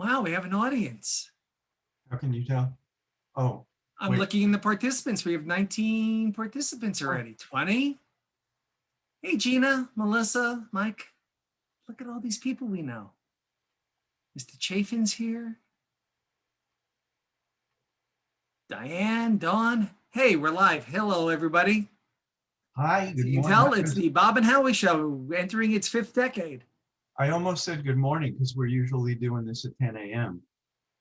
Wow, we have an audience. How can you tell? Oh, I'm wait. looking in the participants. We have 19 participants already. 20. Hey, Gina, Melissa, Mike. Look at all these people we know. Mr. Chafin's here. Diane, Dawn. Hey, we're live. Hello, everybody. Hi, So good you can morning. tell it's the Bob and Howie Show entering its 5th decade. I almost said good morning because we're usually doing this at 10 a.m.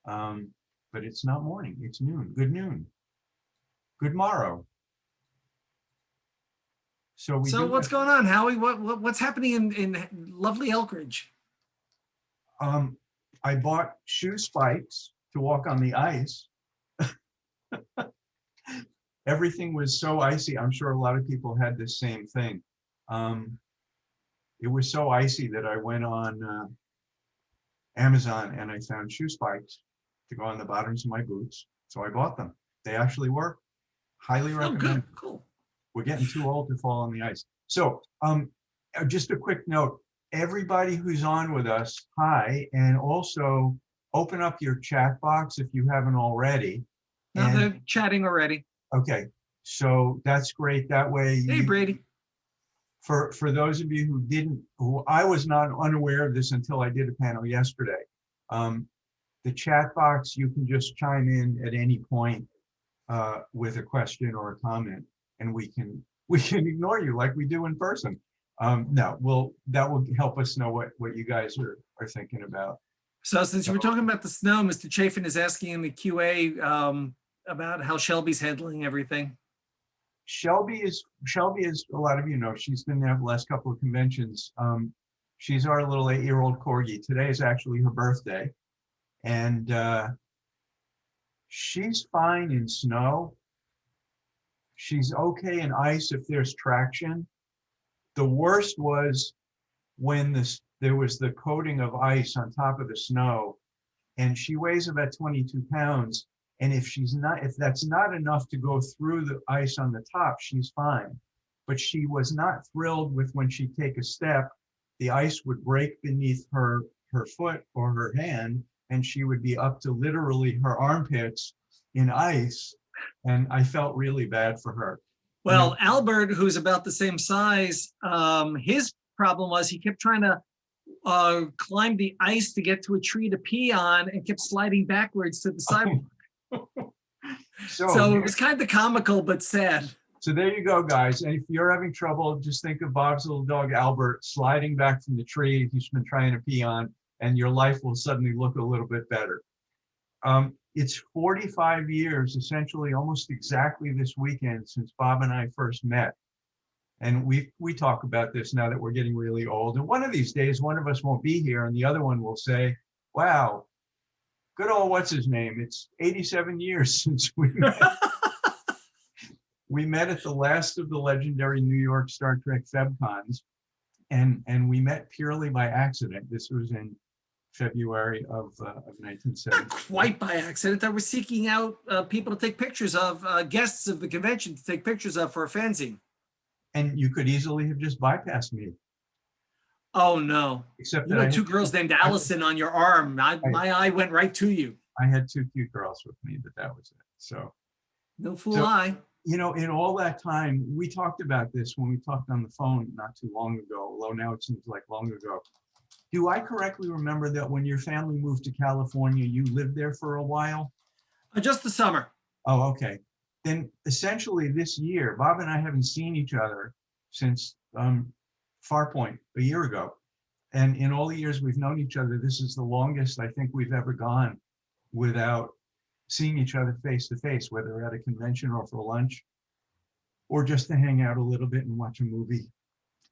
But it's not morning, it's noon. Good noon. Good morrow. So What's going on, Howie? What's happening in lovely Elkridge? I bought shoe spikes to walk on the ice. Everything was so icy. I'm sure a lot of people had the same thing. It was so icy that I went on Amazon and I found shoe spikes to go on the bottoms of my boots. So I bought them. They actually work. Highly recommend. Good. Cool. We're getting too old to fall on the ice. So just a quick note, everybody who's on with us, hi, and also open up your chat box if you haven't already. Now they're chatting already. Okay, so that's great. That way, hey, Brady. For those of you who I was not unaware of this until I did a panel yesterday. The chat box, you can just chime in at any point with a question or a comment, and we can ignore you like we do in person. No, that will help us know what you guys are thinking about. So since you were talking about the snow, Mr. Chafin is asking in the QA about how Shelby's handling everything. Shelby is, a lot of you know, she's been there the last couple of conventions. She's our little 8-year-old corgi. Today is actually her birthday. And she's fine in snow. She's okay in ice if there's traction. The worst was when there was the coating of ice on top of the snow, and she weighs about 22 pounds. And if that's not enough to go through the ice on the top, she's fine. But she was not thrilled with when she'd take a step, the ice would break beneath her foot or her hand, and she would be up to literally her armpits in ice. And I felt really bad for her. Well, Albert, who's about the same size, his problem was he kept trying to climb the ice to get to a tree to pee on and kept sliding backwards to the sidewalk. So it was kind of comical, but sad. So there you go, guys. And if you're having trouble, just think of Bob's little dog, Albert, sliding back from the tree he's been trying to pee on, and your life will suddenly look a little bit better. It's 45 years, essentially almost exactly this weekend, since Bob and I first met. And we talk about this now that we're getting really old. And one of these days, one of us won't be here and the other one will say, wow, good old what's his name? It's 87 years since we met. We met at the last of the legendary New York Star Trek FebCons, and we met purely by accident. This was in February of 1970. Not quite by accident. I was seeking out people to take pictures of, guests of the convention to take pictures of for a fanzine. And you could easily have just bypassed me. Oh no! Except you that had two girls named Allison on your arm. My eye went right to you. I had two cute girls with me, but that was it. So no fool eye. You know, in all that time, we talked about this when we talked on the phone not too long ago, although now it seems like long ago. Do I correctly remember that when your family moved to California, you lived there for a while? Just the summer. Oh, okay. Then essentially this year, Bob and I haven't seen each other since Farpoint a year ago. And in all the years we've known each other, this is the longest I think we've ever gone without seeing each other face to face, whether at a convention or for lunch, or just to hang out a little bit and watch a movie.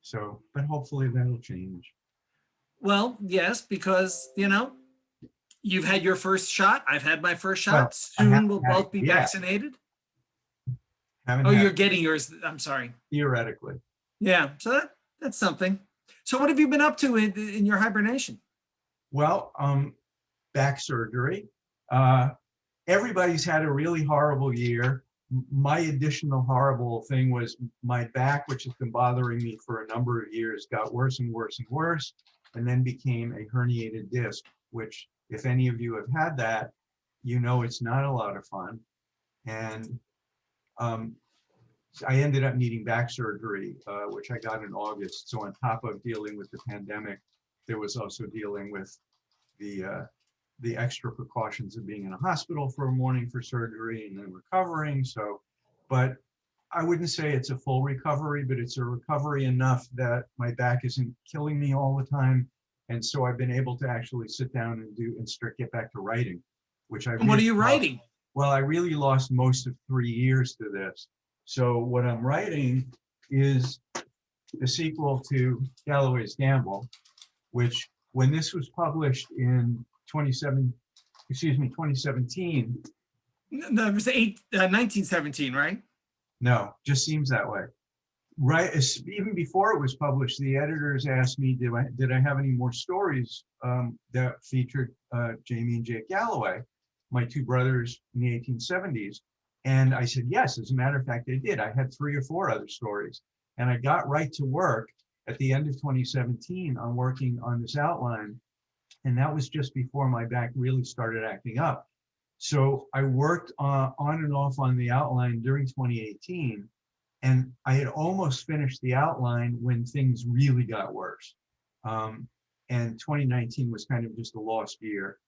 So, but hopefully that'll change. Well, yes, because, you know, you've had your first shot. I've had my first shot. Well, soon we'll both be vaccinated. You're getting yours. I'm sorry. Theoretically. Yeah, so that's something. So what have you been up to in your hibernation? Well, back surgery. Everybody's had a really horrible year. My additional horrible thing was my back, which has been bothering me for a number of years, got worse and worse and worse. and then became a herniated disc, which if any of you have had that, you know it's not a lot of fun. And I ended up needing back surgery, which I got in August. So on top of dealing with the pandemic, there was also dealing with the extra precautions of being in a hospital for a morning for surgery and then recovering. So, but I wouldn't say it's a full recovery, but it's a recovery enough that my back isn't killing me all the time. And so I've been able to actually sit down and get back to writing, which I And what are really you love. writing? Well, I really lost most of 3 years to this. So what I'm writing is the sequel to Galloway's Gamble, which when this was published in 2017, No, it was 1917, right? no, just seems that way. Right, even before it was published, the editors asked me, did I have any more stories that featured Jamie and Jake Galloway, my two brothers in the 1870s? And I said, yes, as a matter of fact, I did. I had 3 or 4 other stories. And I got right to work at the end of 2017 on working on this outline. And that was just before my back really started acting up. So I worked on and off on the outline during 2018. And I had almost finished the outline when things really got worse. And 2019 was kind of just a lost year.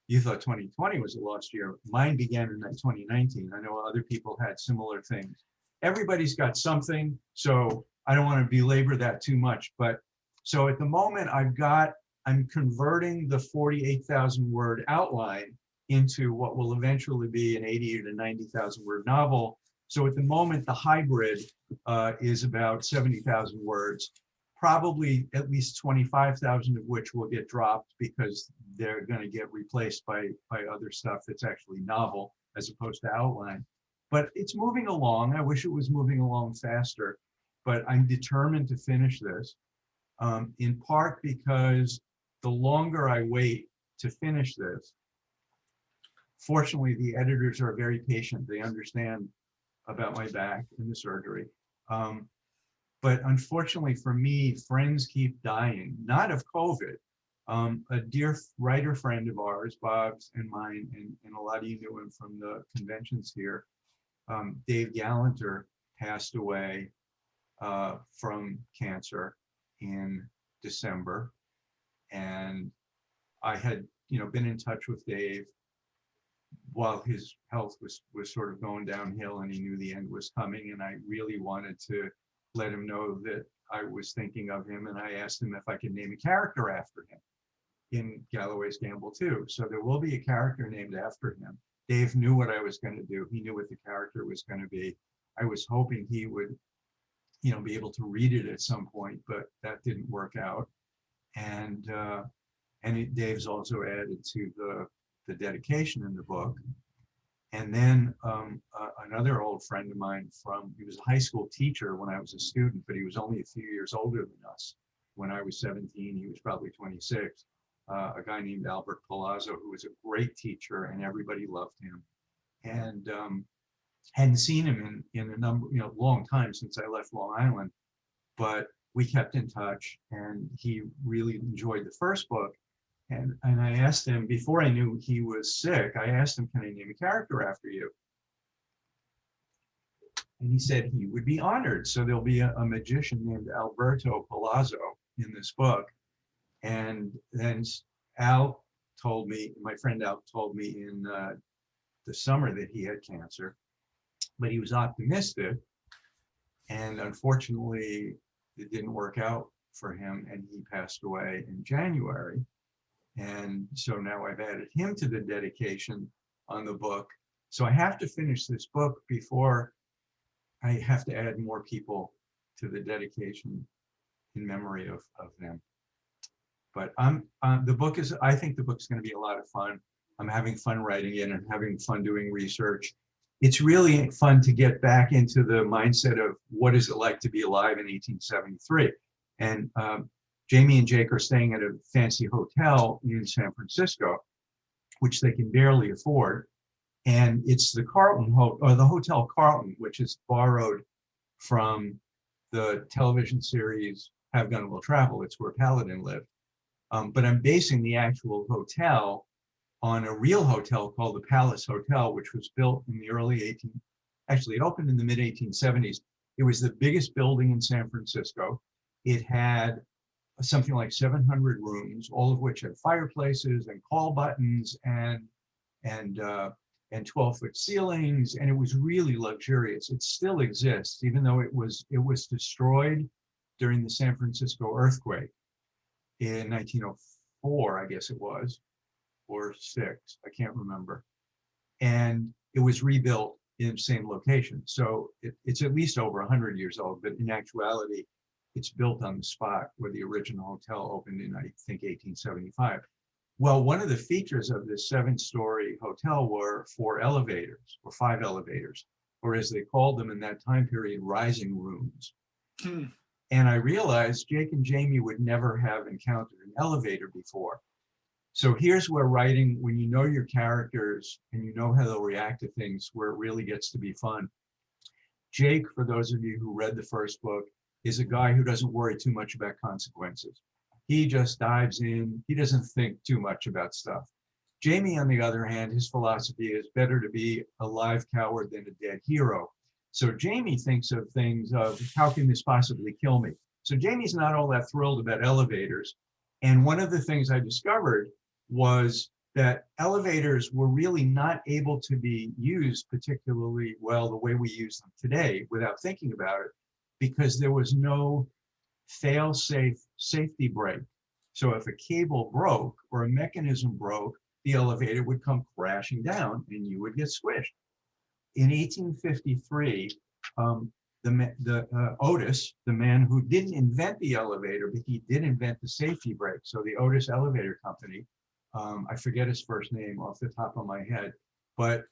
You thought 2020 was a lost year. Mine began in 2019. I know other people had similar things. Everybody's got something, so I don't want to belabor that too much. But so at the moment, I'm converting the 48,000 word outline into what will eventually be an 80 to 90,000 word novel. So at the moment, the hybrid is about 70,000 words, probably at least 25,000 of which will get dropped because they're going to get replaced by other stuff that's actually novel as opposed to outline. But it's moving along. I wish it was moving along faster, but I'm determined to finish this, in part because the longer I wait to finish this, fortunately, the editors are very patient. They understand about my back and the surgery. But unfortunately for me, friends keep dying, not of COVID. A dear writer friend of ours, Bob's and mine, and a lot of you knew him from the conventions here, Dave Gallanter, passed away from cancer in December. And I had, been in touch with Dave while his health was sort of going downhill and he knew the end was coming. And I really wanted to let him know that I was thinking of him. And I asked him if I could name a character after him in Galloway's Gamble too. So there will be a character named after him. Dave knew what I was going to do. He knew what the character was going to be. I was hoping he would, be able to read it at some point, but that didn't work out. And Dave's also added to the dedication in the book. And then another old friend of mine he was a high school teacher when I was a student, but he was only a few years older than us. When I was 17, he was probably 26. A guy named Albert Palazzo, who was a great teacher and everybody loved him. And hadn't seen him in a number, long time since I left Long Island, but we kept in touch and he really enjoyed the first book. And I asked him, before I knew he was sick, I asked him, can I name a character after you? And he said he would be honored. So there'll be a magician named Alberto Palazzo in this book. And then Al told me, my friend Al told me in the summer that he had cancer, but he was optimistic. And unfortunately, it didn't work out for him and he passed away in January. And so now I've added him to the dedication on the book. So I have to finish this book before I have to add more people to the dedication in memory of them. But I think the book's going to be a lot of fun. I'm having fun writing it and having fun doing research. It's really fun to get back into the mindset of what is it like to be alive in 1873. And Jamie and Jake are staying at a fancy hotel in San Francisco, which they can barely afford. And it's the the Hotel Carlton, which is borrowed from the television series Have Gun Will Travel. It's where Paladin lived. But I'm basing the actual hotel on a real hotel called the Palace Hotel, which was built in the actually it opened in the mid 1870s. It was the biggest building in San Francisco. It had something like 700 rooms, all of which had fireplaces and call buttons and 12-foot ceilings, and it was really luxurious. It still exists, even though it was destroyed during the San Francisco earthquake in 1904, I guess it was, or 6, I can't remember. And it was rebuilt in the same location. So it's at least over 100 years old, but in actuality, it's built on the spot where the original hotel opened in, I think, 1875. Well, one of the features of this 7-story hotel were 4 elevators, or 5 elevators, or as they called them in that time period, rising rooms. And I realized Jake and Jamie would never have encountered an elevator before. So here's where writing, when you know your characters and you know how they'll react to things, where it really gets to be fun. Jake, for those of you who read the first book, is a guy who doesn't worry too much about consequences. He just dives in. He doesn't think too much about stuff. Jamie, on the other hand, his philosophy is better to be a live coward than a dead hero. So Jamie thinks of things of, how can this possibly kill me? So Jamie's not all that thrilled about elevators. And one of the things I discovered was that elevators were really not able to be used particularly well the way we use them today without thinking about it, because there was no fail-safe safety brake. So if a cable broke or a mechanism broke, the elevator would come crashing down and you would get squished. In 1853, Otis, the man who didn't invent the elevator, but he did invent the safety brake. So the Otis Elevator Company, I forget his first name off the top of my head, but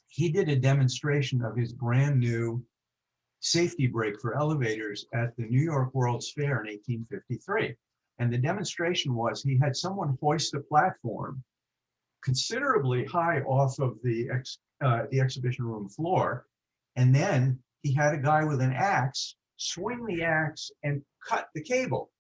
he did a demonstration of his brand new safety brake for elevators at the New York World's Fair in 1853. And the demonstration was, he had someone hoist a platform considerably high off of the exhibition room floor. And then he had a guy with an axe swing the axe and cut the cable.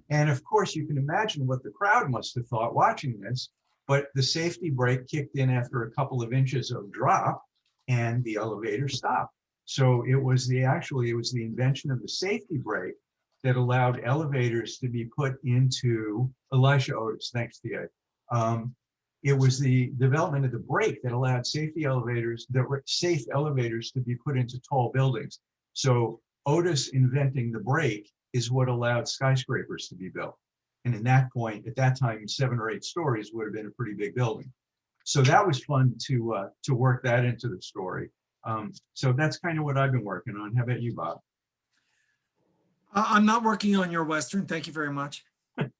And of course, you can imagine what the crowd must have thought watching this, but the safety brake kicked in after a couple of inches of drop and the elevator stopped. So it was the invention of the safety brake that allowed elevators to be put into, Elisha Otis, thanks to you. It was the development of the brake that allowed safe elevators to be put into tall buildings. So Otis inventing the brake is what allowed skyscrapers to be built. And at that time, 7 or 8 stories would have been a pretty big building. So that was fun to work that into the story. So that's kind of what I've been working on. How about you, Bob? I'm not working on your Western. Thank you very much. I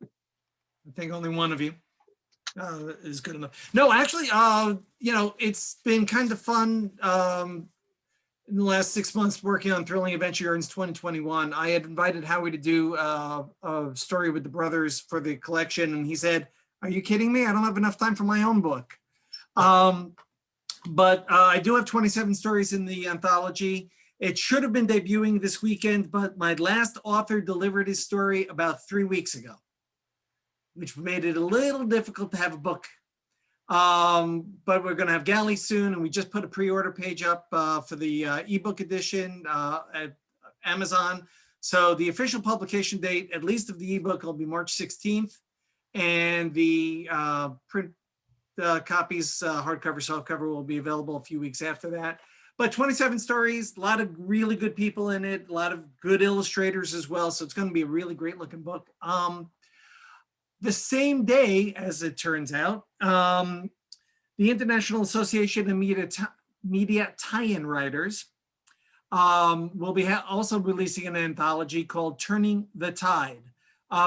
think only one of you is good enough. No, actually, it's been kind of fun in the last 6 months working on Thrilling Adventure Yarns 2021. I had invited Howie to do a story with the brothers for the collection, and he said, "Are you kidding me? I don't have enough time for my own book." But I do have 27 stories in the anthology. It should have been debuting this weekend, but my last author delivered his story about 3 weeks ago, which made it a little difficult to have a book. But we're going to have galley soon, and we just put a pre-order page up for the ebook edition at Amazon. So the official publication date, at least of the ebook, will be March 16th, and the print copies, hardcover, softcover, will be available a few weeks after that. But 27 stories, a lot of really good people in it, a lot of good illustrators as well. So it's going to be a really great looking book. The same day, as it turns out, the International Association of Media Tie-in Writers will be also releasing an anthology called Turning the Tide.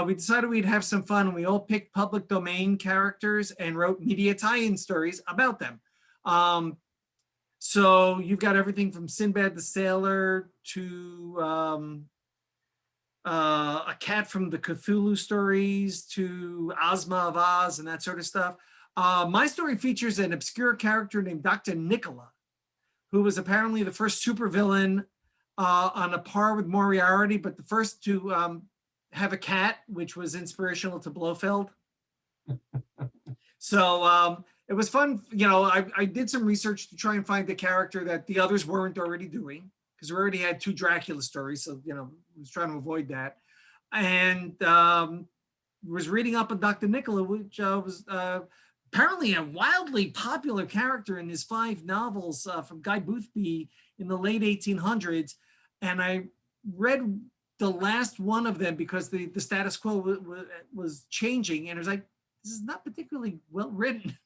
We decided we'd have some fun. We all picked public domain characters and wrote media tie-in stories about them. So you've got everything from Sinbad the Sailor to a cat from the Cthulhu stories to Ozma of Oz and that sort of stuff. My story features an obscure character named Dr. Nicola, who was apparently the first supervillain on a par with Moriarty, but the first to have a cat, which was inspirational to Blofeld. So it was fun. You know, I did some research to try and find the character that the others weren't already doing, because we already had 2 Dracula stories. So, you know, I was trying to avoid that. And was reading up on Dr. Nicola, which was apparently a wildly popular character in his 5 novels from Guy Boothby in the late 1800s. And I read the last one of them because the status quo was changing. And it was like, this is not particularly well written.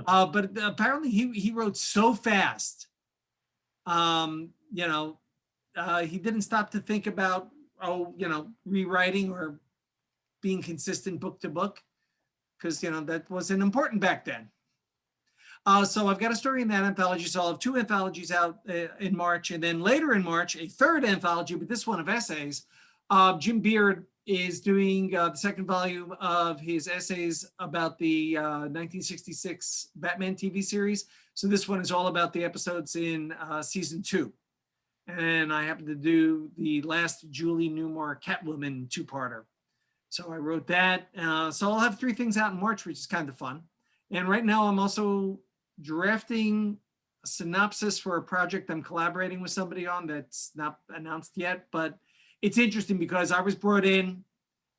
But apparently he wrote so fast. You know, he didn't stop to think about, you know, rewriting or being consistent book to book, because, you know, that wasn't important back then. So I've got a story in that anthology. So I'll have 2 anthologies out in March, and then later in March, a 3rd anthology, but this one of essays. Jim Beard is doing the 2nd volume of his essays about the 1966 Batman TV series. So this one is all about the episodes in season 2. And I happen to do the last Julie Newmar Catwoman 2-parter. So I wrote that. So I'll have 3 things out in March, which is kind of fun. And right now I'm also drafting a synopsis for a project I'm collaborating with somebody on that's not announced yet, but it's interesting because I was brought in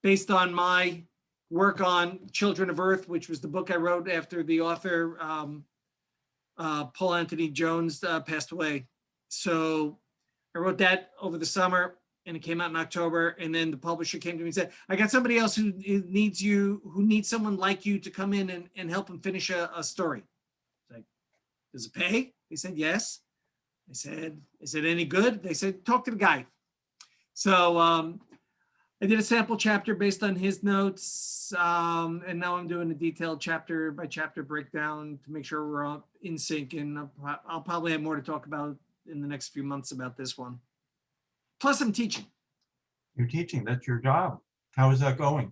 based on my work on Children of Earth, which was the book I wrote after the author, Paul Anthony Jones, passed away. So I wrote that over the summer and it came out in October. And then the publisher came to me and said, I got somebody else who needs someone like you to come in and help him finish a story. It's like, does it pay? They said, yes. I said, is it any good? They said, talk to the guy. So I did a sample chapter based on his notes. And now I'm doing a detailed chapter by chapter breakdown to make sure we're all in sync. And I'll probably have more to talk about in the next few months about this one. Plus I'm teaching. You're teaching, that's your job. How is that going?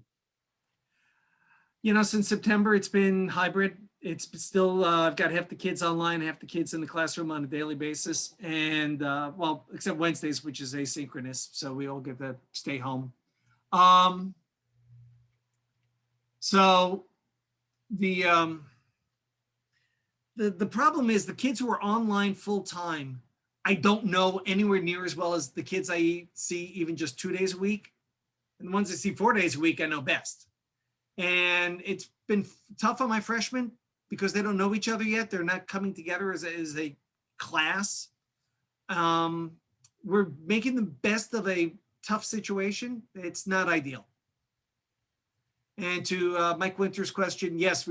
You know, since September, it's been hybrid. It's still, I've got half the kids online, half the kids in the classroom on a daily basis. And well, except Wednesdays, which is asynchronous. So we all get to stay home. So the problem is the kids who are online full time, I don't know anywhere near as well as the kids I see even just 2 days a week. And the ones I see 4 days a week, I know best. And it's been tough on my freshmen because they don't know each other yet. They're not coming together as a class. We're making the best of a tough situation. It's not ideal. And to Mike Winter's question, yes,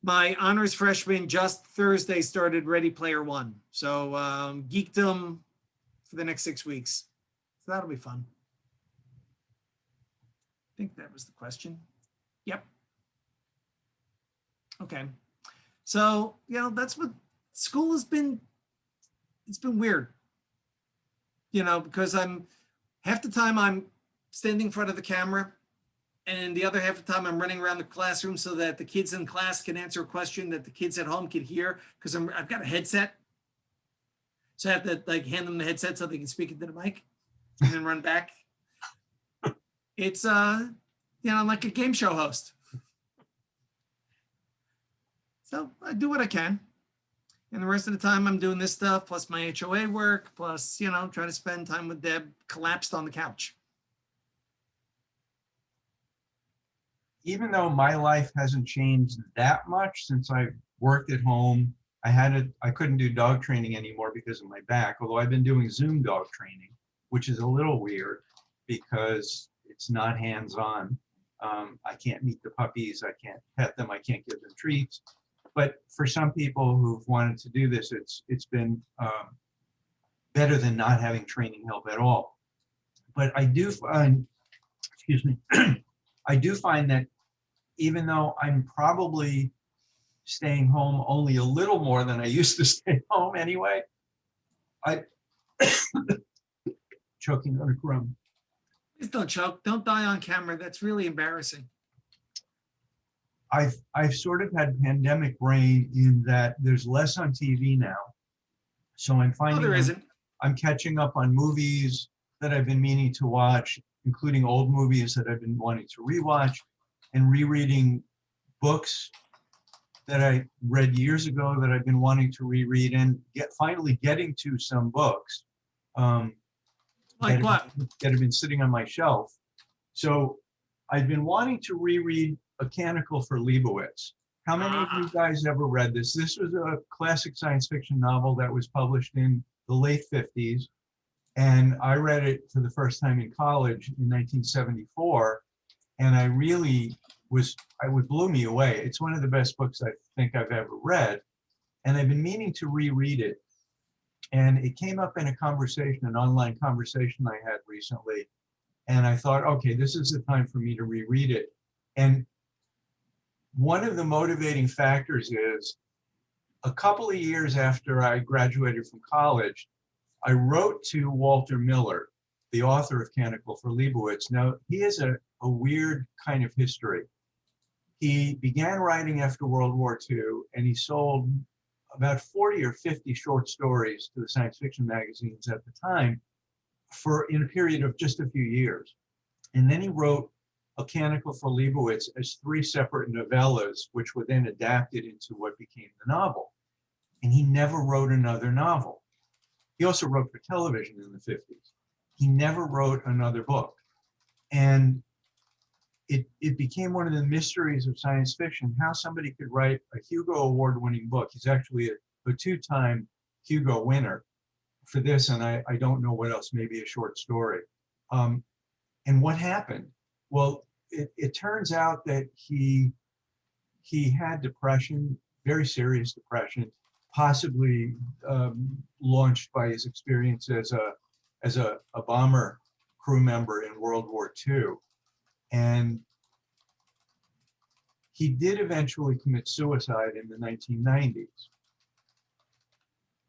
my honors freshman just Thursday started Ready Player One. So geekdom for the next 6 weeks. So that'll be fun. I think that was the question. Yep. Okay. So, you know, that's what school has been. It's been weird, you know, because half the time I'm standing in front of the camera and the other half of the time I'm running around the classroom so that the kids in class can answer a question that the kids at home can hear because I've got a headset. So I have to like hand them the headset so they can speak into the mic and then run back. It's, you know, like a game show host. So I do what I can. And the rest of the time I'm doing this stuff, plus my HOA work, plus, you know, trying to spend time with Deb collapsed on the couch. Even though my life hasn't changed that much since I worked at home, I couldn't do dog training anymore because of my back, although I've been doing Zoom dog training, which is a little weird because it's not hands-on. I can't meet the puppies, I can't pet them, I can't give them treats. But for some people who've wanted to do this, it's been better than not having training help at all. But I do find, excuse me, I do find that even though I'm probably staying home only a little more than I used to stay home anyway, choking on a crumb. Please don't choke. Don't die on camera. That's really embarrassing. I've sort of had pandemic brain in that there's less on TV now. So I'm finding No, there isn't. I'm catching up on movies. that I've been meaning to watch, including old movies that I've been wanting to rewatch, and rereading books that I read years ago that I've been wanting to reread, and finally getting to some books Like that what? have been sitting on my shelf. So I've been wanting to reread A Canticle for Leibowitz. How many of you guys ever read this? This was a classic science fiction novel that was published in the late 50s. And I read it for the first time in college in 1974. And I really it blew me away. It's one of the best books I think I've ever read. And I've been meaning to reread it. And it came up in a conversation, an online conversation I had recently. And I thought, okay, this is the time for me to reread it. And one of the motivating factors is a couple of years after I graduated from college, I wrote to Walter Miller, the author of Canticle for Leibowitz. Now, he has a weird kind of history. He began writing after World War II, and he sold about 40 or 50 short stories to the science fiction magazines at the time in a period of just a few years. And then he wrote A Canticle for Leibowitz as 3 separate novellas, which were then adapted into what became the novel. And he never wrote another novel. He also wrote for television in the 50s. He never wrote another book. And it became one of the mysteries of science fiction, how somebody could write a Hugo Award-winning book. He's actually a 2-time Hugo winner for this, and I don't know what else, maybe a short story. And what happened? Well, it turns out that he had depression, very serious depression, possibly launched by his experience as a bomber crew member in World War II. And he did eventually commit suicide in the 1990s.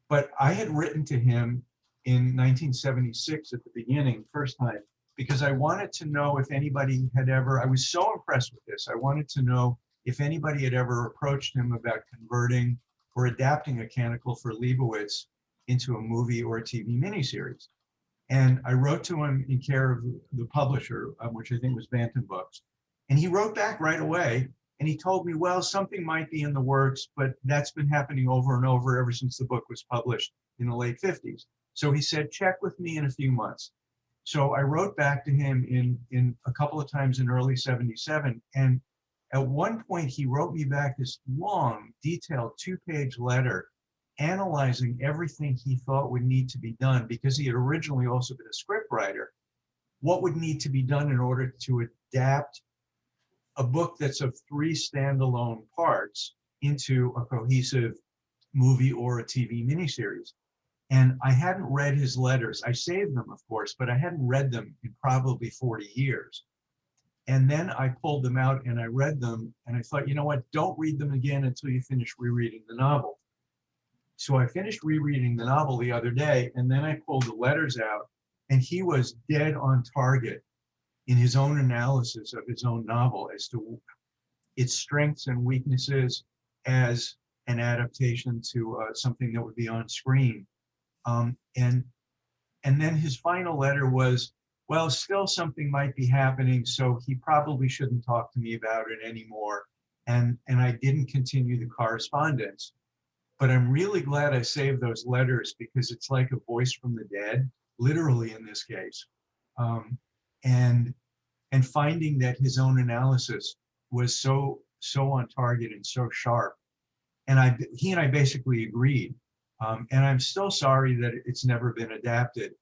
But I had written to him in 1976 at the beginning, first time, because I wanted to know if anybody had ever, I was so impressed with this, I wanted to know if anybody had ever approached him about converting or adapting A Canticle for Leibowitz into a movie or a TV miniseries. And I wrote to him in care of the publisher, which I think was Bantam Books. And he wrote back right away, and he told me, well, something might be in the works, but that's been happening over and over ever since the book was published in the late 50s. So he said, check with me in a few months. So I wrote back to him in a couple of times in early 77. And at one point, he wrote me back this long, detailed 2-page letter analyzing everything he thought would need to be done, because he had originally also been a script writer, what would need to be done in order to adapt a book that's of 3 standalone parts into a cohesive movie or a TV miniseries. And I hadn't read his letters. I saved them, of course, but I hadn't read them in probably 40 years. And then I pulled them out and I read them, and I thought, you know what, don't read them again until you finish rereading the novel. So I finished rereading the novel the other day, and then I pulled the letters out, and he was dead on target in his own analysis of his own novel as to its strengths and weaknesses as an adaptation to something that would be on screen. And then his final letter was, well, still something might be happening, so he probably shouldn't talk to me about it anymore. And I didn't continue the correspondence. But I'm really glad I saved those letters, because it's like a voice from the dead, literally in this case. And finding that his own analysis was so on target and so sharp. And he and I basically agreed. And I'm still sorry that it's never been adapted.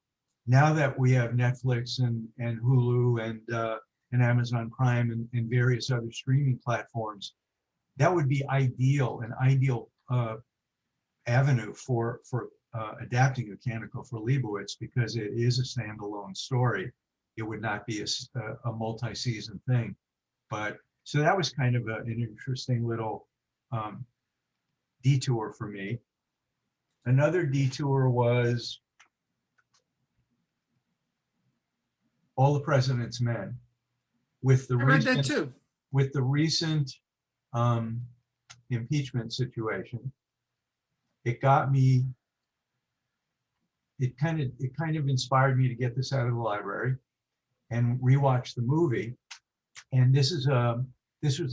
Now that we have Netflix and Hulu and Amazon Prime and various other streaming platforms, that would be an ideal avenue for adapting A Canticle for Leibowitz, because it is a standalone story. It would not be a multi-season thing. But so that was kind of an interesting little detour for me. Another detour was All the President's Men. With the I read that too. With the recent impeachment situation, it got me it kind of inspired me to get this out of the library and rewatch the movie. And this was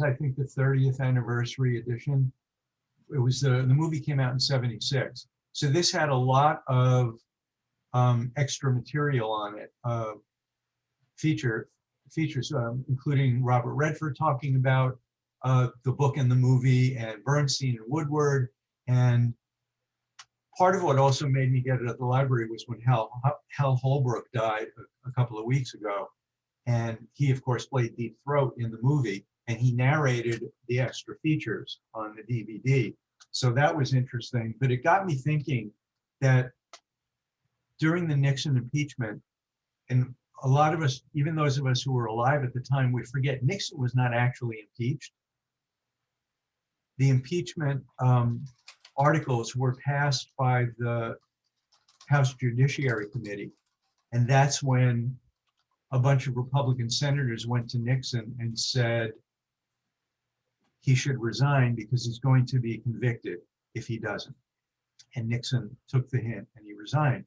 I think the 30th anniversary edition. It was the movie came out in '76, so this had a lot of extra material on it, features, including Robert Redford talking about the book and the movie, and Bernstein and Woodward. And part of what also made me get it at the library was when Hal Holbrook died a couple of weeks ago. And he, of course, played Deep Throat in the movie, and he narrated the extra features on the DVD. So that was interesting. But it got me thinking that during the Nixon impeachment, and a lot of us, even those of us who were alive at the time, we forget Nixon was not actually impeached. The impeachment articles were passed by the House Judiciary Committee. And that's when a bunch of Republican senators went to Nixon and said he should resign because he's going to be convicted if he doesn't. And Nixon took the hint and he resigned.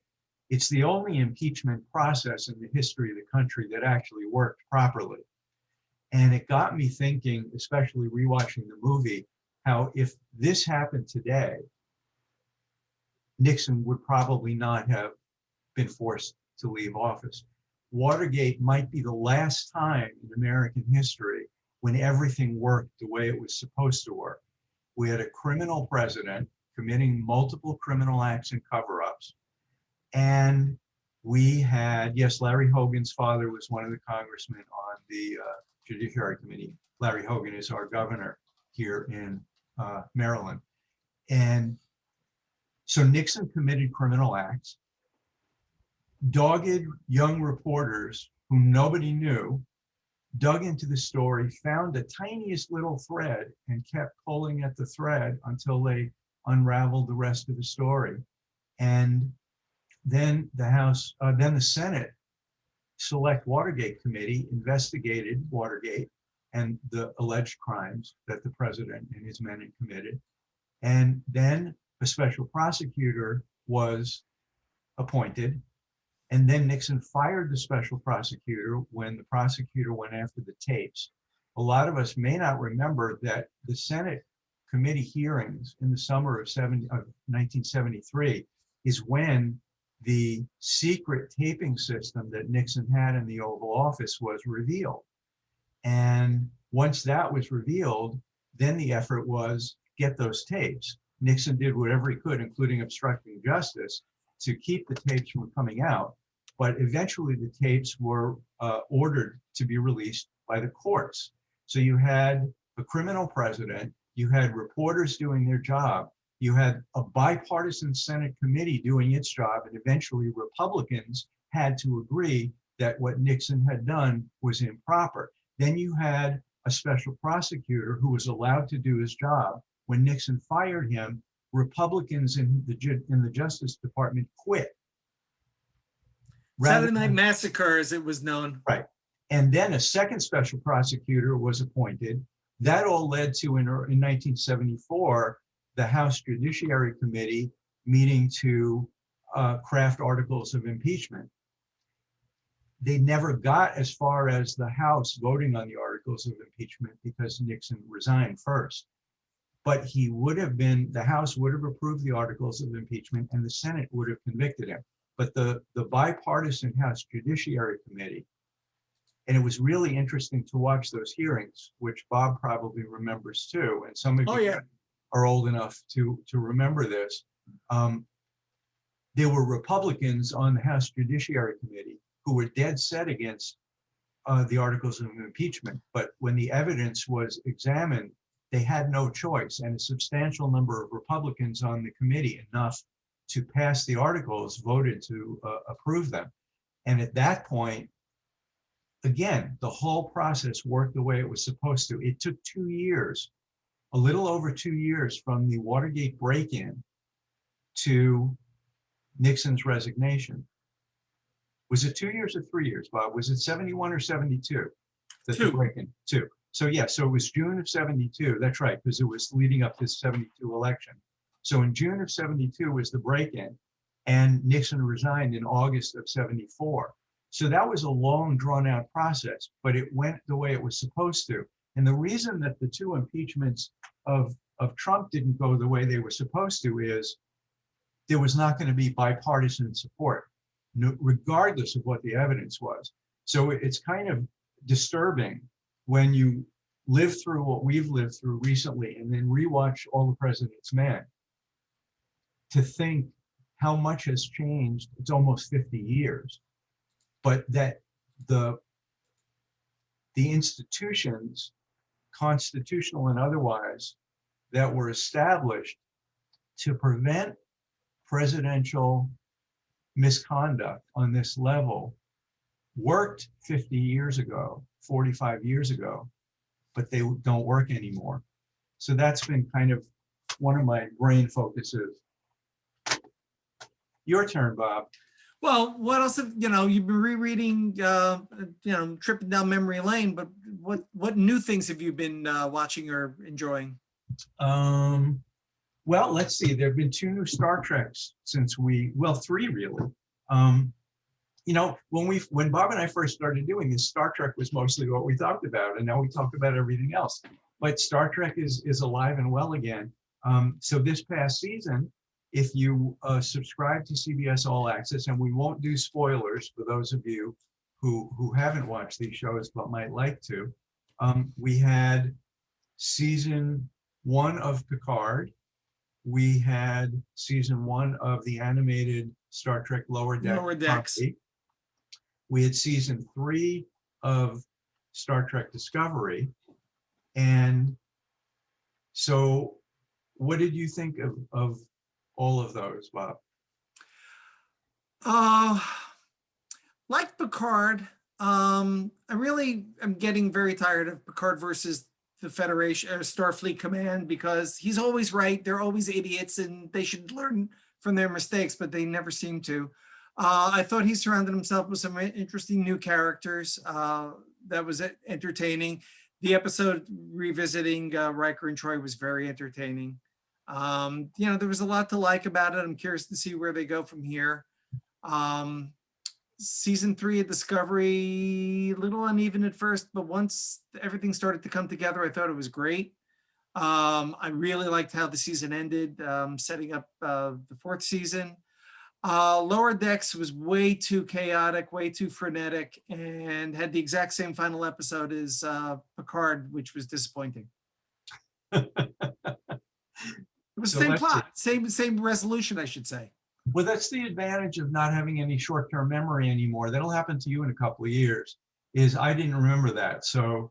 It's the only impeachment process in the history of the country that actually worked properly. And it got me thinking, especially rewatching the movie, how if this happened today, Nixon would probably not have been forced to leave office. Watergate might be the last time in American history when everything worked the way it was supposed to work. We had a criminal president committing multiple criminal acts and cover-ups. And we had, yes, Larry Hogan's father was one of the congressmen on the Judiciary Committee. Larry Hogan is our governor here in Maryland. And so Nixon committed criminal acts. Dogged young reporters whom nobody knew dug into the story, found the tiniest little thread, and kept pulling at the thread until they unraveled the rest of the story. And then the Senate Select Watergate Committee investigated Watergate and the alleged crimes that the president and his men had committed. And then a special prosecutor was appointed. And then Nixon fired the special prosecutor when the prosecutor went after the tapes. A lot of us may not remember that the Senate committee hearings in the summer of 1973 is when the secret taping system that Nixon had in the Oval Office was revealed. And once that was revealed, then the effort was get those tapes. Nixon did whatever he could, including obstructing justice, to keep the tapes from coming out. But eventually the tapes were ordered to be released by the courts. So you had a criminal president, you had reporters doing their job, you had a bipartisan Senate committee doing its job, and eventually Republicans had to agree that what Nixon had done was improper. Then you had a special prosecutor who was allowed to do his job. When Nixon fired him, Republicans in the Justice Department quit. Saturday Night Massacre, as it was known. Right. And then a second special prosecutor was appointed. That all led to, in 1974, the House Judiciary Committee meeting to craft articles of impeachment. They never got as far as the House voting on the articles of impeachment because Nixon resigned first. But he would have been, the House would have approved the articles of impeachment and the Senate would have convicted him. But the bipartisan House Judiciary Committee, and it was really interesting to watch those hearings, which Bob probably remembers too, and some of you are old enough to remember this. There were Republicans on the House Judiciary Committee who were dead set against the articles of impeachment, but when the evidence was examined, they had no choice, and a substantial number of Republicans on the committee, enough to pass the articles, voted to approve them. And at that point, again, the whole process worked the way it was supposed to. It took 2 years, a little over 2 years from the Watergate break-in to Nixon's resignation. Was it 2 years or 3 years, Bob? Was it 71 or 72? The break-in? Two. So yeah, so it was June of 72. That's right, because it was leading up to the 72 election. So in June of 72 was the break-in. and Nixon resigned in August of '74. So that was a long, drawn out process, but it went the way it was supposed to. And the reason that the two impeachments of Trump didn't go the way they were supposed to is there was not going to be bipartisan support, regardless of what the evidence was. So it's kind of disturbing when you live through what we've lived through recently and then rewatch All the President's Men to think how much has changed. It's almost 50 years, but that the institutions, constitutional and otherwise, that were established to prevent presidential misconduct on this level worked 50 years ago, 45 years ago, but they don't work anymore. So that's been kind of one of my brain focuses. Your turn, Bob. Well, what else have, you've been rereading, tripping down memory lane, but what new things have you been watching or enjoying? Well, let's see. There have been 2 new Star Treks since three really. When Bob and I first started doing this, Star Trek was mostly what we talked about, and now we talk about everything else. But Star Trek is alive and well again. So this past season, if you subscribe to CBS All Access, and we won't do spoilers for those of you who haven't watched these shows but might like to, we had season 1 of Picard. We had season 1 of the animated Star Trek Lower Decks. We had season 3 of Star Trek Discovery. And so what did you think of all of those, Bob? Like Picard, I really am getting very tired of Picard versus the Federation or Starfleet Command, because he's always right. They're always idiots and they should learn from their mistakes, but they never seem to. I thought he surrounded himself with some interesting new characters. That was entertaining. The episode revisiting Riker and Troy was very entertaining. There was a lot to like about it. I'm curious to see where they go from here. Season 3 of Discovery, a little uneven at first, but once everything started to come together, I thought it was great. I really liked how the season ended, setting up the 4th season. Lower Decks was way too chaotic, way too frenetic, and had the exact same final episode as Picard, which was disappointing. It was the same plot, same resolution, I should say. Well, that's the advantage of not having any short-term memory anymore. That'll happen to you in a couple of years, is I didn't remember that. So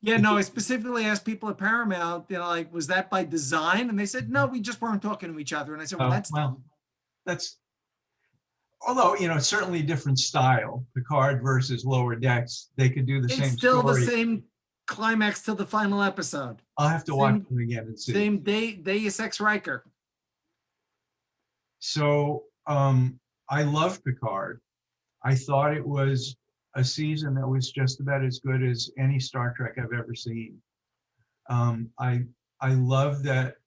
yeah, no, I specifically asked people at Paramount, was that by design? And they said, no, we just weren't talking to each other. And I said, well, although, it's certainly a different style, Picard versus Lower Decks, they could do the same story. It's still the same climax till the final episode. I'll have to watch them again and see. Same Deus Ex Riker. So I loved Picard. I thought it was a season that was just about as good as any Star Trek I've ever seen. I love that.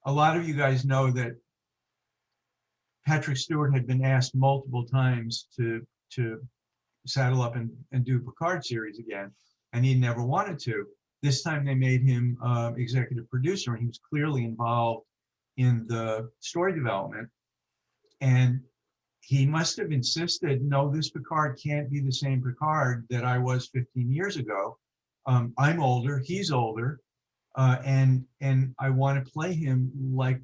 A lot of you guys know that Patrick Stewart had been asked multiple times to saddle up and do Picard series again, and he never wanted to. This time they made him executive producer, and he was clearly involved in the story development. And he must have insisted, no, this Picard can't be the same Picard that I was 15 years ago. I'm older, he's older, and I want to play him like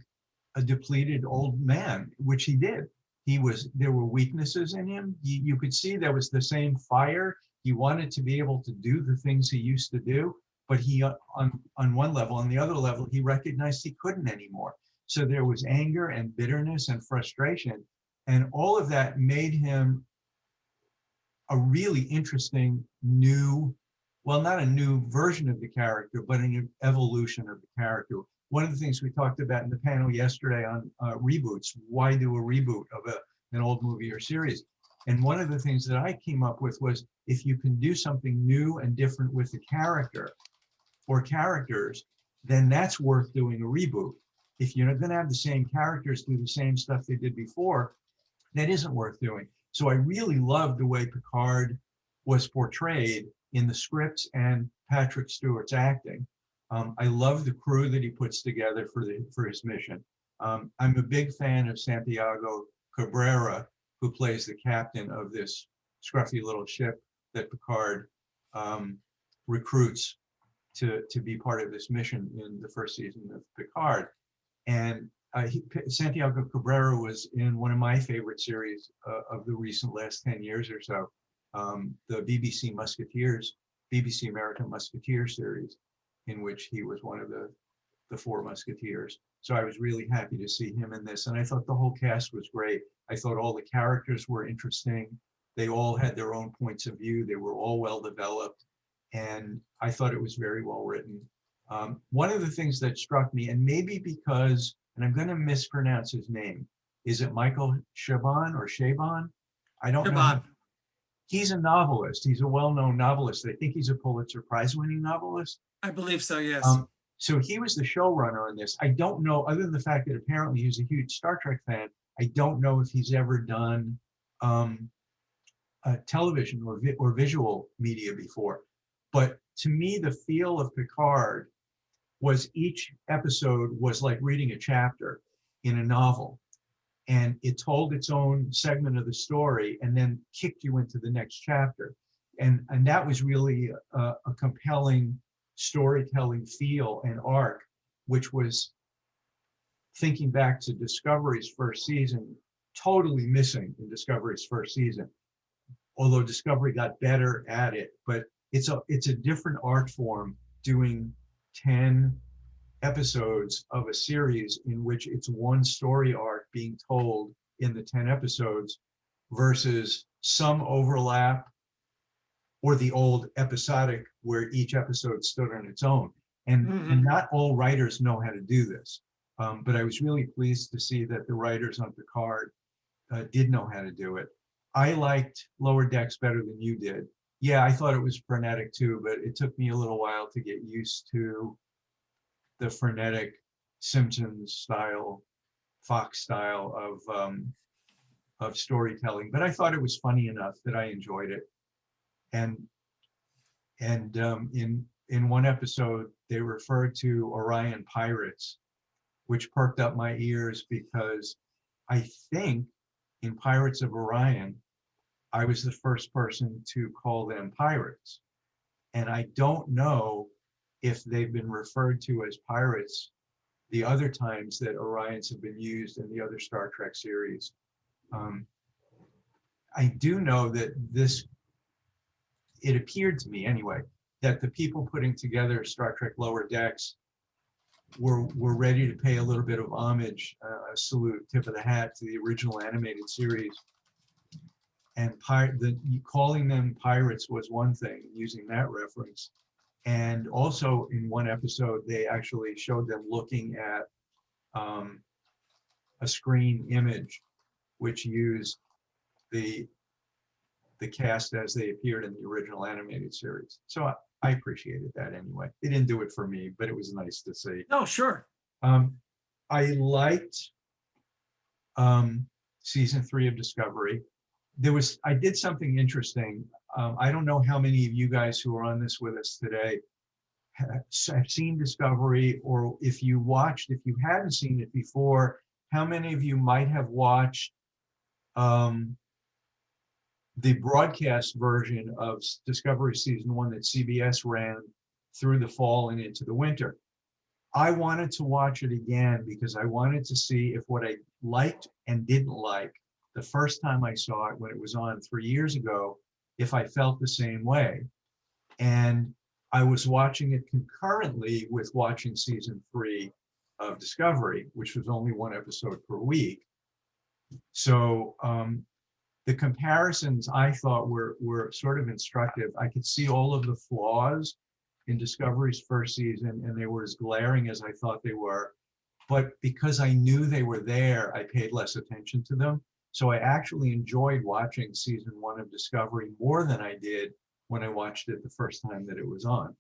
a depleted old man, which he did. There were weaknesses in him. You could see there was the same fire. He wanted to be able to do the things he used to do, but he, on one level, on the other level, he recognized he couldn't anymore. So there was anger and bitterness and frustration, and all of that made him a really interesting not a new version of the character, but an evolution of the character. One of the things we talked about in the panel yesterday on reboots, why do a reboot of an old movie or series? And one of the things that I came up with was, if you can do something new and different with the character or characters, then that's worth doing a reboot. if you're going to have the same characters do the same stuff they did before, that isn't worth doing. So I really loved the way Picard was portrayed in the scripts and Patrick Stewart's acting. I love the crew that he puts together for his mission. I'm a big fan of Santiago Cabrera, who plays the captain of this scruffy little ship that Picard recruits to be part of this mission in the first season of Picard. And Santiago Cabrera was in one of my favorite series of the recent last 10 years or so, the BBC American Musketeer series, in which he was one of the four Musketeers. So I was really happy to see him in this. And I thought the whole cast was great. I thought all the characters were interesting. They all had their own points of view. They were all well developed. And I thought it was very well written. One of the things that struck me, and maybe because, and I'm going to mispronounce his name, is it Michael Chabon or Chabon? I don't know. He's a novelist. He's a well-known novelist. I think he's a Pulitzer Prize-winning novelist. I believe so, yes. So he was the showrunner on this. I don't know, other than the fact that apparently he's a huge Star Trek fan, I don't know if he's ever done television or visual media before. But to me, the feel of Picard was each episode was like reading a chapter in a novel. And it told its own segment of the story and then kicked you into the next chapter. And that was really a compelling storytelling feel and arc, which was, thinking back to Discovery's first season, totally missing in Discovery's first season. Although Discovery got better at it, but it's a different art form doing 10 episodes of a series in which it's one story arc being told in the 10 episodes versus some overlap or the old episodic where each episode stood on its own. And not all writers know how to do this. But I was really pleased to see that the writers on Picard did know how to do it. I liked Lower Decks better than you did. Yeah, I thought it was frenetic too, but it took me a little while to get used to the frenetic Simpsons style, Fox style of storytelling. But I thought it was funny enough that I enjoyed it. And in one episode, they referred to Orion pirates, which perked up my ears because I think in Pirates of Orion, I was the first person to call them pirates. And I don't know if they've been referred to as pirates the other times that Orions have been used in the other Star Trek series. I do know that it appeared to me anyway, that the people putting together Star Trek Lower Decks were ready to pay a little bit of homage, a salute, tip of the hat to the original animated series. And calling them pirates was one thing, using that reference. And also in one episode, they actually showed them looking at a screen image, which used the cast as they appeared in the original animated series. So I appreciated that anyway. They didn't do it for me, but it was nice to see. Oh, sure. I liked season 3 of Discovery. I did something interesting. I don't know how many of you guys who are on this with us today have seen Discovery, or if you hadn't seen it before, how many of you might have watched the broadcast version of Discovery season 1 that CBS ran through the fall and into the winter. I wanted to watch it again because I wanted to see if what I liked and didn't like the first time I saw it when it was on 3 years ago, if I felt the same way. And I was watching it concurrently with watching season 3 of Discovery, which was only one episode per week. So the comparisons I thought were sort of instructive. I could see all of the flaws in Discovery's first season, and they were as glaring as I thought they were. But because I knew they were there, I paid less attention to them. So I actually enjoyed watching season 1 of Discovery more than I did when I watched it the first time that it was on.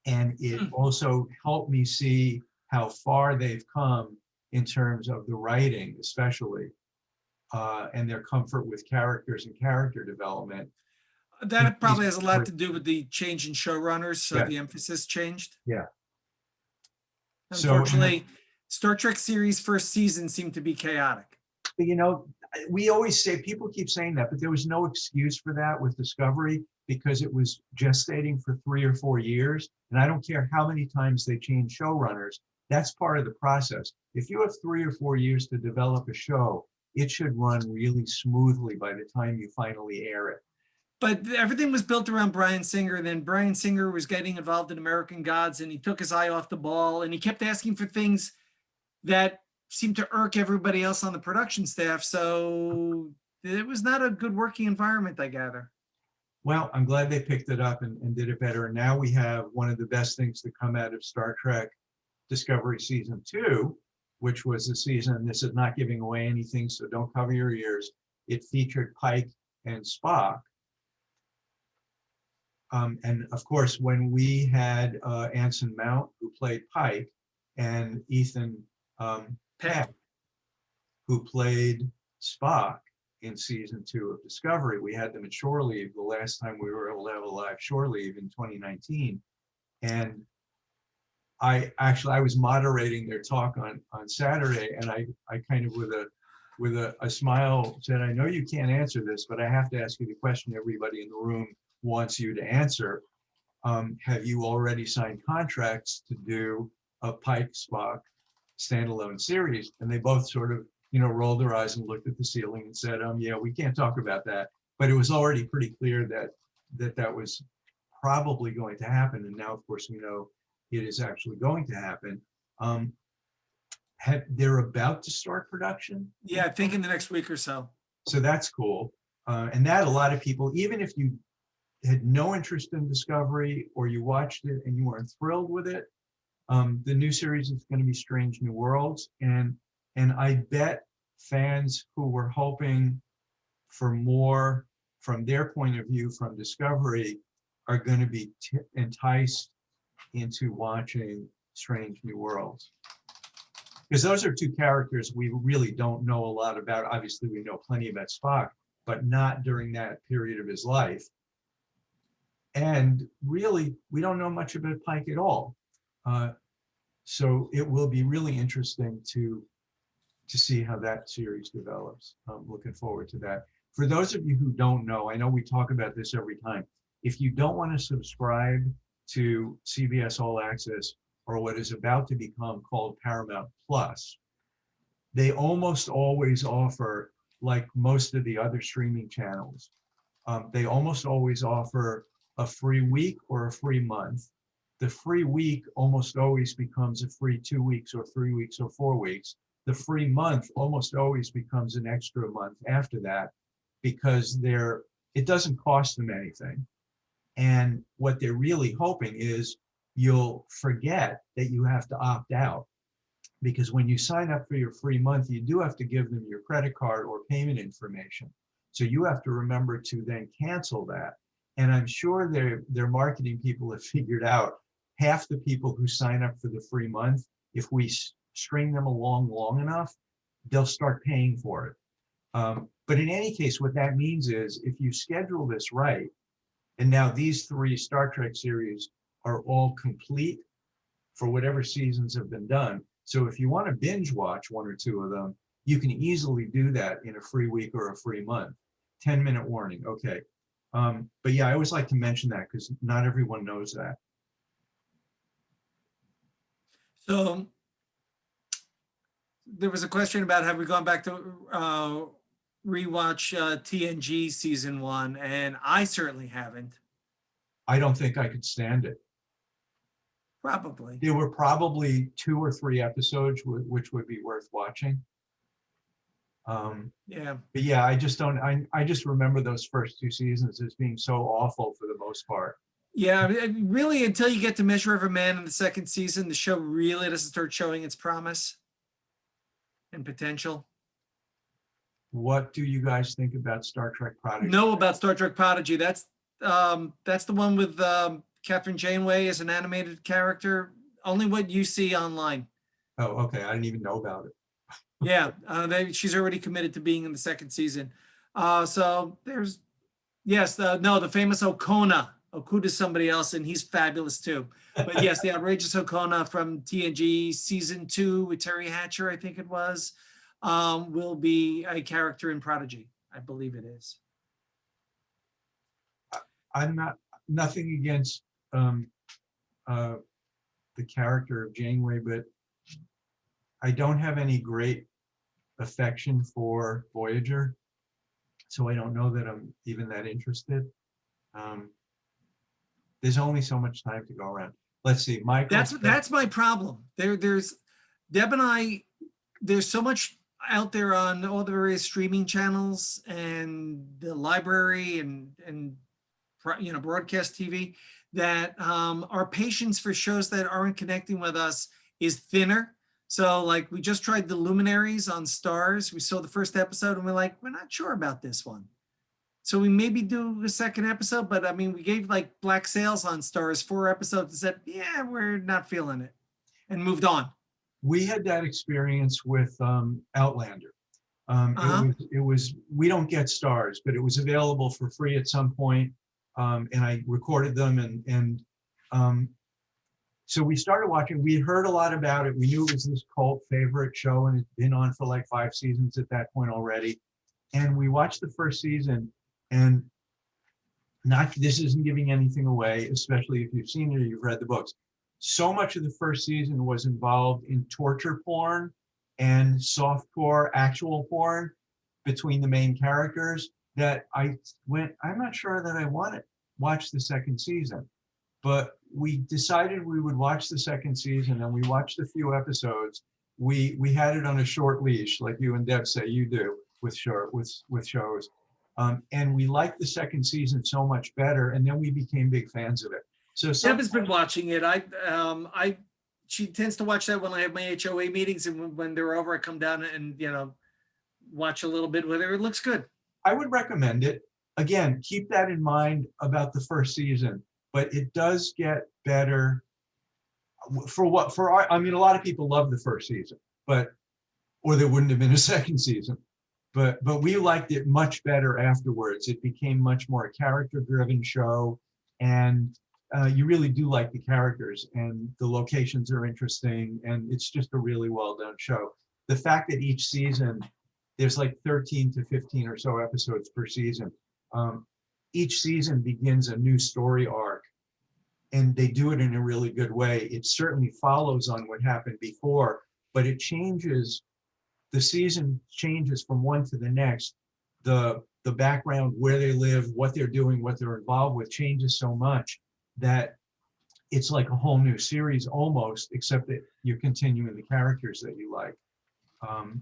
And it also helped me see how far they've come in terms of the writing, especially, and their comfort with characters and character development. That probably has a lot to do with the change in showrunners, so Yeah. the emphasis changed. Yeah. Unfortunately, Star Trek series first season seemed to be chaotic. You know, we always say, people keep saying that, but there was no excuse for that with Discovery because it was gestating for 3 or 4 years. And I don't care how many times they change showrunners, that's part of the process. If you have 3 or 4 years to develop a show, it should run really smoothly by the time you finally air it. But everything was built around Bryan Singer. And then Bryan Singer was getting involved in American Gods, and he took his eye off the ball, and he kept asking for things that seemed to irk everybody else on the production staff. So it was not a good working environment, I gather. Well, I'm glad they picked it up and did it better. And now we have one of the best things to come out of Star Trek Discovery Season 2, which was the season, this is not giving away anything, so don't cover your ears. It featured Pike and Spock. And of course, when we had Anson Mount, who played Pike, and Ethan Peck, who played Spock in Season 2 of Discovery, we had them at shore leave the last time we were able to have a live shore leave in 2019. And I was moderating their talk on Saturday, and I kind of with a smile said, I know you can't answer this, but I have to ask you the question everybody in the room wants you to answer. Have you already signed contracts to do a Pike Spock standalone series? And they both sort of, rolled their eyes and looked at the ceiling and said, yeah, we can't talk about that. But it was already pretty clear that was probably going to happen. And now, of course, we know it is actually going to happen. They're about to start production? Yeah, I think in the next week or so. So that's cool. And that a lot of people, even if you had no interest in Discovery or you watched it and you weren't thrilled with it, the new series is going to be Strange New Worlds. And I bet fans who were hoping for more from their point of view from Discovery are going to be enticed into watching Strange New Worlds. Because those are two characters we really don't know a lot about. Obviously, we know plenty about Spock, but not during that period of his life. And really, we don't know much about Pike at all. So it will be really interesting to see how that series develops. I'm looking forward to that. For those of you who don't know, I know we talk about this every time. If you don't want to subscribe to CBS All Access or what is about to become called Paramount Plus, they almost always offer, like most of the other streaming channels, they almost always offer a free week or a free month. The free week almost always becomes a free 2 weeks or 3 weeks or 4 weeks. The free month almost always becomes an extra month after that, because it doesn't cost them anything. And what they're really hoping is you'll forget that you have to opt out. Because when you sign up for your free month, you do have to give them your credit card or payment information. So you have to remember to then cancel that. And I'm sure their marketing people have figured out half the people who sign up for the free month, if we string them along long enough, they'll start paying for it. But in any case, what that means is if you schedule this right, and now these 3 Star Trek series are all complete for whatever seasons have been done. So if you want to binge watch 1 or 2 of them, you can easily do that in a free week or a free month. 10-minute warning, okay. But yeah, I always like to mention that because not everyone knows that. So there was a question about have we gone back to rewatch TNG season 1, and I certainly haven't. I don't think I could stand it. Probably. There were probably 2 or 3 episodes which would be worth watching. Yeah. But yeah, I just don't. I just remember those first 2 seasons as being so awful for the most part. Yeah, really, until you get to Measure of a Man in the 2nd season, the show really doesn't start showing its promise and potential. What do you guys think about Star Trek Prodigy? Know about Star Trek Prodigy? That's the one with Catherine Janeway as an animated character. Only what you see online. Oh, okay. I didn't even know about it. Yeah, she's already committed to being in the second season. So there's, yes, the famous Okona. Okuda's somebody else, and he's fabulous too. But yes, the outrageous Okona from TNG season 2 with Terry Hatcher, I think it was, will be a character in Prodigy. I believe it is. I'm nothing against the character of Janeway, but I don't have any great affection for Voyager, so I don't know that I'm even that interested. There's only so much time to go around. Let's see, Michael. That's my problem. There's Deb and I. There's so much out there on all the various streaming channels and the library and broadcast TV that our patience for shows that aren't connecting with us is thinner. So like we just tried the Luminaries on Stars. We saw the first episode and we're like, we're not sure about this one. So we maybe do a second episode, but I mean, we gave like Black Sails on Stars 4 episodes and said, yeah, we're not feeling it, and moved on. We had that experience with Outlander. Uh-huh. It was, we don't get Stars, but it was available for free at some point, and I recorded them, and so we started watching. We heard a lot about it. We knew it was this cult favorite show, and it's been on for like 5 seasons at that point already. And we watched the first season, and this isn't giving anything away, especially if you've seen it or you've read the books. So much of the first season was involved in torture porn and softcore actual porn between the main characters that I went, I'm not sure that I want to watch the second season. But we decided we would watch the second season, and we watched a few episodes. We had it on a short leash, like you and Deb say you do with shows. And we liked the second season so much better, and then we became big fans of it. So Deb has been watching it. She tends to watch that when I have my HOA meetings, and when they're over, I come down and watch a little bit with her. It looks good. I would recommend it. Again, keep that in mind about the first season, but it does get better. I mean, a lot of people love the first season, or there wouldn't have been a second season. But we liked it much better afterwards. It became much more a character-driven show, and you really do like the characters, and the locations are interesting, and it's just a really well-done show. The fact that each season, there's like 13 to 15 or so episodes per season. Each season begins a new story arc, and they do it in a really good way. It certainly follows on what happened before, but it changes. The season changes from one to the next. The background, where they live, what they're doing, what they're involved with changes so much that it's like a whole new series almost, except that you're continuing the characters that you like.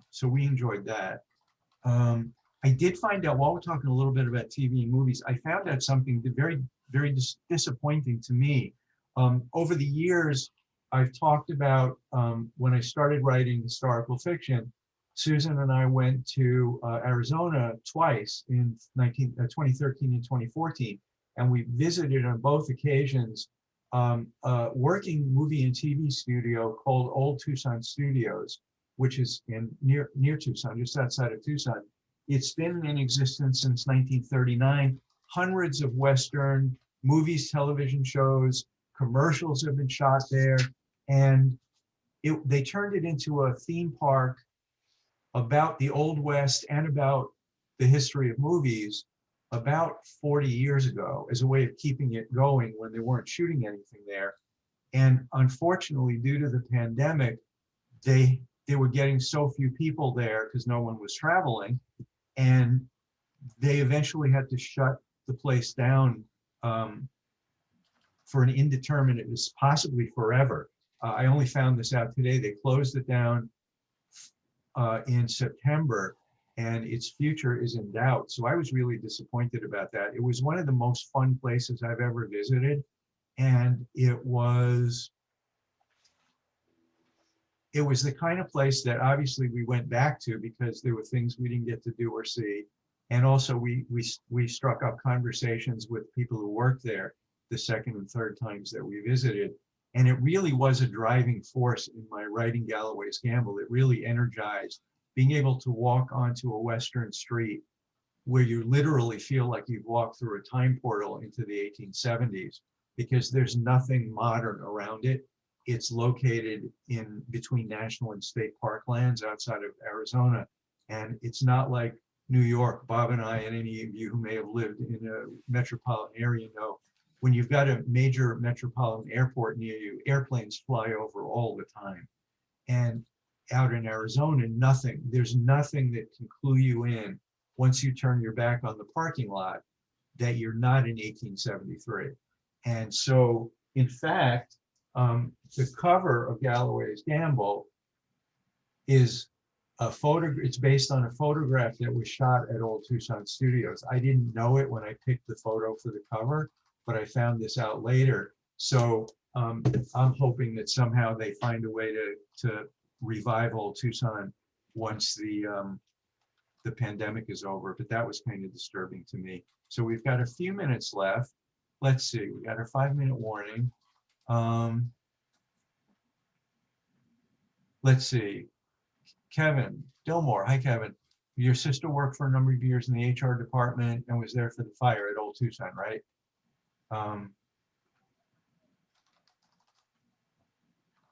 So we enjoyed that. I did find out, while we're talking a little bit about TV and movies, I found out something very, very disappointing to me. Over the years, I've talked about when I started writing historical fiction, Susan and I went to Arizona twice in 2013 and 2014, and we visited on both occasions a working movie and TV studio called Old Tucson Studios, which is near Tucson, just outside of Tucson. It's been in existence since 1939. Hundreds of Western movies, television shows, commercials have been shot there, and they turned it into a theme park about the Old West and about the history of movies about 40 years ago as a way of keeping it going when they weren't shooting anything there. And unfortunately, due to the pandemic, they were getting so few people there because no one was traveling, and they eventually had to shut the place down for an indeterminate, possibly forever. I only found this out today. They closed it down in September, and its future is in doubt. So I was really disappointed about that. It was one of the most fun places I've ever visited, and it was the kind of place that obviously we went back to because there were things we didn't get to do or see. And also we struck up conversations with people who worked there the second and third times that we visited. And it really was a driving force in my writing Galloway's Gamble. It really energized being able to walk onto a Western street where you literally feel like you've walked through a time portal into the 1870s, because there's nothing modern around it. It's located in between national and state parklands outside of Arizona. And it's not like New York. Bob and I, and any of you who may have lived in a metropolitan area know, when you've got a major metropolitan airport near you, airplanes fly over all the time. And out in Arizona, there's nothing that can clue you in once you turn your back on the parking lot that you're not in 1873. And so, in fact, the cover of Galloway's Gamble is a photo. It's based on a photograph that was shot at Old Tucson Studios. I didn't know it when I picked the photo for the cover, but I found this out later. So I'm hoping that somehow they find a way to revive Old Tucson once the pandemic is over. But that was kind of disturbing to me. So we've got a few minutes left. Let's see, we got a 5-minute warning. Let's see, Kevin Dillmore. Hi, Kevin. Your sister worked for a number of years in the HR department and was there for the fire at Old Tucson, right?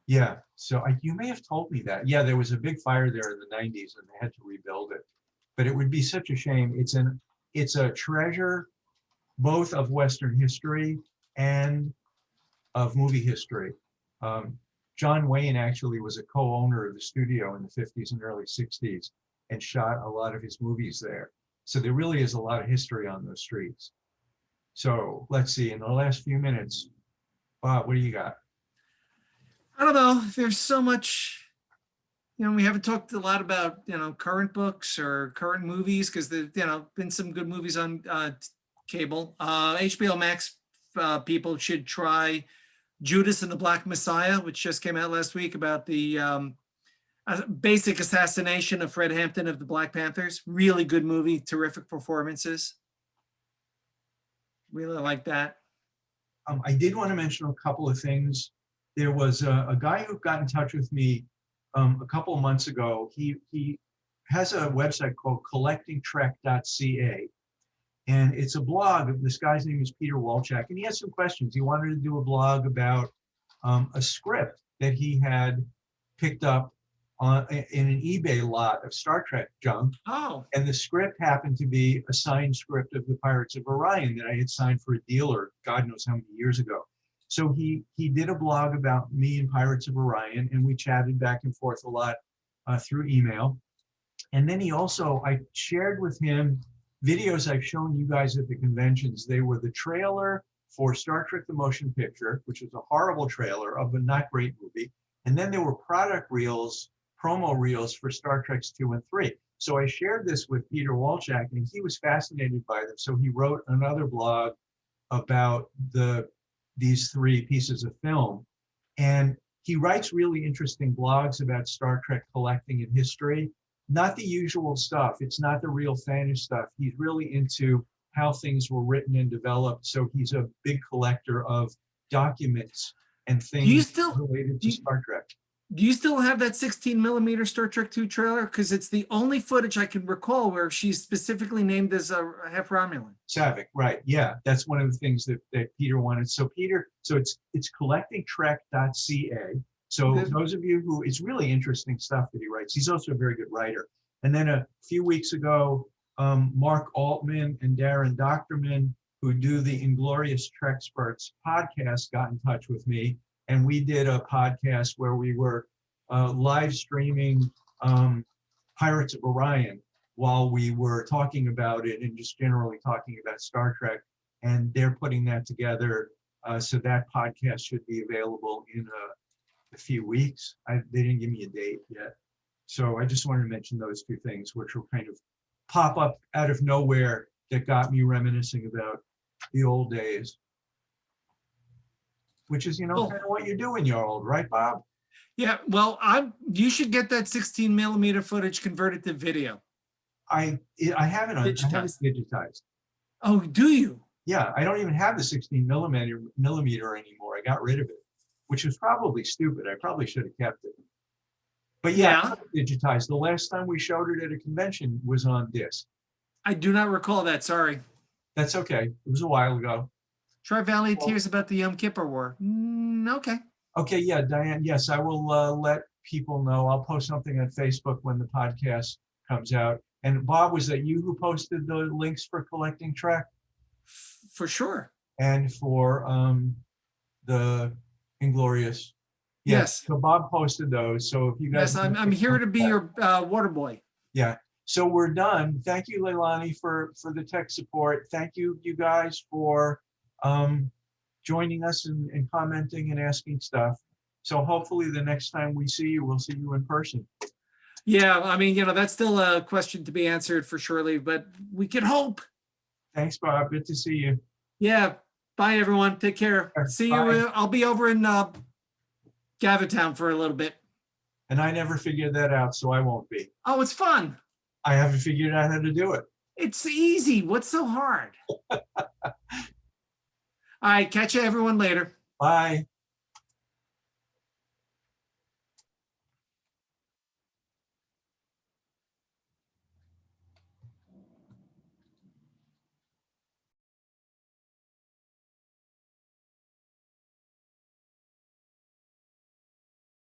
Yeah, so you may have told me that. Yeah, there was a big fire there in the 90s and they had to rebuild it. But it would be such a shame. It's a treasure both of Western history and of movie history. John Wayne actually was a co-owner of the studio in the 50s and early 60s and shot a lot of his movies there. So there really is a lot of history on those streets. So let's see, in the last few minutes, Bob, what do you got? I don't know. There's so much, we haven't talked a lot about, current books or current movies, because there's, been some good movies on cable. HBO Max people should try Judas and the Black Messiah, which just came out last week, about the basic assassination of Fred Hampton of the Black Panthers. Really good movie, terrific performances. Really like that. I did want to mention a couple of things. There was a guy who got in touch with me a couple of months ago. He has a website called collectingtrek.ca. And it's a blog. This guy's name is Peter Walczak, and he has some questions. He wanted to do a blog about a script that he had picked up in an eBay lot of Star Trek junk. Oh. And the script happened to be a signed script of the Pirates of Orion that I had signed for a dealer, God knows how many years ago. So he did a blog about me and Pirates of Orion, and we chatted back and forth a lot through email. And then I shared with him videos I've shown you guys at the conventions. They were the trailer for Star Trek the Motion Picture, which was a horrible trailer of a not great movie. And then there were product reels, promo reels for Star Treks 2 and 3. So I shared this with Peter Walczak, and he was fascinated by them. So he wrote another blog about these 3 pieces of film. And he writes really interesting blogs about Star Trek collecting and history. Not the usual stuff. It's not the real fanish stuff. He's really into how things were written and developed. So he's a big collector of documents and things related to Star Trek. Do you still have that 16mm Star Trek 2 trailer? Because it's the only footage I can recall where she's specifically named as a half Romulan. Savick, right? Yeah, that's one of the things that Peter wanted. So it's collectingtrek.ca. So those of you who, it's really interesting stuff that he writes. He's also a very good writer. And then a few weeks ago, Mark Altman and Darren Doctorman, who do the Inglorious Treksperts podcast, got in touch with me. And we did a podcast where we were live streaming Pirates of Orion while we were talking about it and just generally talking about Star Trek. And they're putting that together. So that podcast should be available in a few weeks. They didn't give me a date yet. So I just wanted to mention those 2 things, which will kind of pop up out of nowhere that got me reminiscing about the old days. Which is, kind of what you do when you're old, right, Bob? Yeah, well, you should get that 16mm footage converted to video. I haven't digitized. Oh, do you? Yeah, I don't even have the 16mm anymore. I got rid of it. which was probably stupid. I probably should have kept it. But yeah, digitized. The last time we showed it at a convention was on disc. I do not recall that. Sorry. That's okay. It was a while ago. Tri-Valley Tears about the Yom Kippur War. Okay. Okay, yeah, Diane, yes, I will let people know. I'll post something on Facebook when the podcast comes out. And Bob, was that you who posted the links for Collecting Trek? For sure. And for the Inglorious? Yes. So Bob posted those. So if you guys. Yes, I'm here to be your water boy. Yeah. So we're done. Thank you, Leilani, for the tech support. Thank you, you guys, for joining us and commenting and asking stuff. So hopefully the next time we see you, we'll see you in person. Yeah, I mean, that's still a question to be answered for surely, but we can hope. Thanks, Bob. Good to see you. Yeah. Bye, everyone. Take care. See you. I'll be over in Gavitown for a little bit. And I never figured that out, so I won't be. Oh, it's fun. I haven't figured out how to do it. It's easy. What's so hard? All right. Catch you everyone later. Bye.